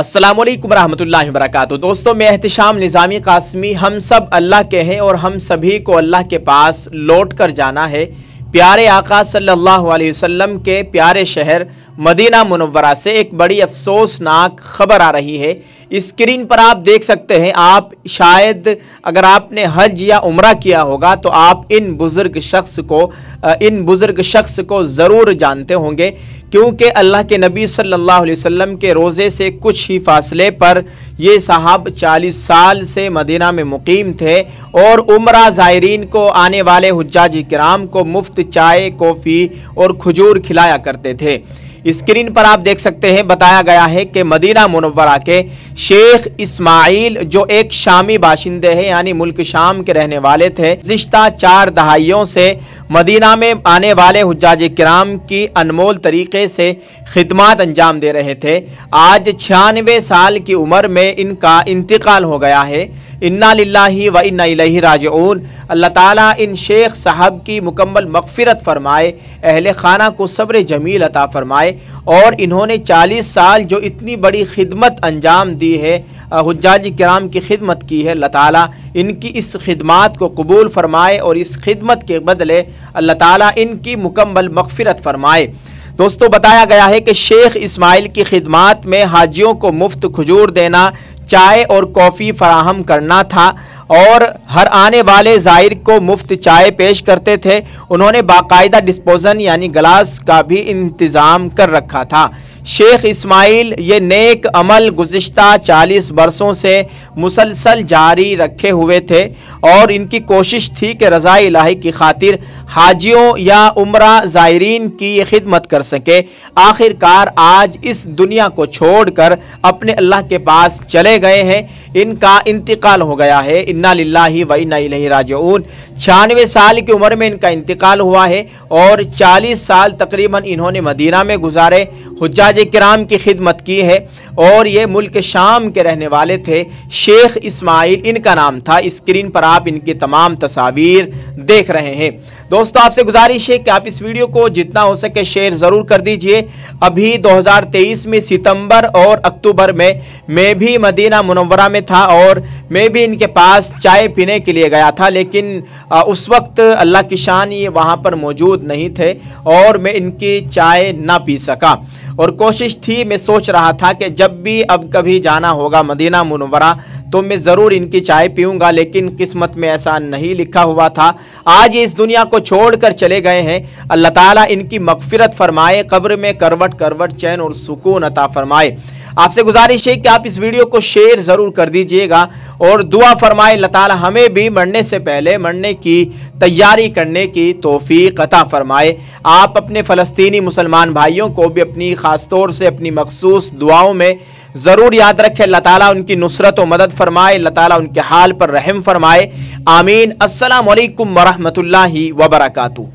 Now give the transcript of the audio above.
अस्सलामुअलैकुम रहमतुल्लाहि व बरकातुहू। दोस्तों, मैं एहतिशाम निज़ामी कासमी। हम सब अल्लाह के हैं और हम सभी को अल्लाह के पास लौट कर जाना है। प्यारे आका सल्लल्लाहु अलैहि वसल्लम के प्यारे शहर मदीना मुनव्वरा से एक बड़ी अफसोसनाक खबर आ रही है। स्क्रीन पर आप देख सकते हैं। आप शायद अगर आपने हज या उम्रा किया होगा तो आप इन बुज़ुर्ग शख्स को ज़रूर जानते होंगे, क्योंकि अल्लाह के नबी सल्लल्लाहु अलैहि वसल्लम के रोज़े से कुछ ही फासले पर ये साहब 40 साल से मदीना में मुकीम थे और उम्रा ज़ायरीन को, आने वाले हुज्जाज किराम को मुफ्त चाय, कॉफ़ी और खजूर खिलाया करते थे। स्क्रीन पर आप देख सकते हैं, बताया गया है कि मदीना मुनव्वरा के शेख इस्माइल, जो एक शामी बाशिंदे हैं यानी मुल्क शाम के रहने वाले थे, गुज़िश्ता 4 दहाइयों से मदीना में आने वाले हुज्जाज किराम की अनमोल तरीके से खिदमत अंजाम दे रहे थे। आज 96 साल की उम्र में इनका इंतकाल हो गया है। इन्ना लिल्लाहि व इन्ना इलैहि राजिऊन। अल्लाह ताला इन शेख साहब की मुकम्मल मग़फ़िरत फ़रमाए, अहले खाना को सब्र जमील अता फ़रमाए और इन्होंने 40 साल जो इतनी बड़ी खिदमत अंजाम दी है, हुज्जाज किराम की खिदमत की है, अल्लाह ताला इनकी इस खिदमत को कबूल फ़रमाए और इस खिदमत के बदले अल्लाह ताला इनकी मुकम्मल मग़फ़िरत फ़रमाए। दोस्तों, बताया गया है कि शेख इस्माइल की खिदमत में हाजियों को मुफ्त खजूर देना, चाय और कॉफ़ी फराहम करना था और हर आने वाले ज़ायर को मुफ्त चाय पेश करते थे। उन्होंने बाकायदा डिस्पोजन यानी गिलास का भी इंतज़ाम कर रखा था। शेख इस्माइल ये नेक अमल गुज़िश्ता 40 बरसों से मुसलसल जारी रखे हुए थे और इनकी कोशिश थी कि रज़ा इलाही की खातिर हाजियों या उम्रा ज़ायरीन की ये खिदमत कर सके। आखिरकार आज इस दुनिया को छोड़कर अपने अल्लाह के पास चले गए हैं। इनका इंतकाल हो गया है। इन्ना लिल्लाहि व इन्ना इलैहि राजिऊन। 96 साल की उम्र में इनका इंतकाल हुआ है और 40 साल तकरीबन इन्होंने मदीना में गुजारे, हुज्जाज किराम की खिदमत की है और ये मुल्क शाम के रहने वाले थे। शेख इस्माइल इनका नाम था। स्क्रीन पर आप इनकी तमाम तस्वीर देख रहे हैं। दोस्तों, आपसे गुजारिश है कि आप इस वीडियो को जितना हो सके शेयर ज़रूर कर दीजिए। अभी 2023 में सितंबर और अक्टूबर में मैं भी मदीना मुनव्वरा में था और मैं भी इनके पास चाय पीने के लिए गया था, लेकिन उस वक्त अल्लाह की शान ये वहाँ पर मौजूद नहीं थे और मैं इनकी चाय ना पी सका। और कोशिश थी, मैं सोच रहा था कि जब भी अब कभी जाना होगा मदीना मुनव्वरा तो मैं ज़रूर इनकी चाय पीऊँगा, लेकिन किस्मत में ऐसा नहीं लिखा हुआ था। आज इस दुनिया को छोड़कर चले गए हैं। अल्लाह ताला इनकी मग़फ़िरत फ़रमाए, कब्र में करवट करवट चैन और सुकून अता फ़रमाए। आपसे गुजारिश है कि आप इस वीडियो को शेयर ज़रूर कर दीजिएगा और दुआ फ़रमाए अल्लाह ताला हमें भी मरने से पहले मरने की तैयारी करने की तौफ़ीक़ अता फ़रमाए। आप अपने फ़लस्तीनी मुसलमान भाइयों को भी अपनी ख़ास तौर से अपनी मख़सूस दुआओं में ज़रूर याद रखें। अल्लाह ताला उनकी नुसरत व मदद फ़रमाए, अल्लाह ताला उनके हाल पर रहम फ़रमाए। आमीन। अस्सलामु अलैकुम व रहमतुल्लाहि व बरकातुहू।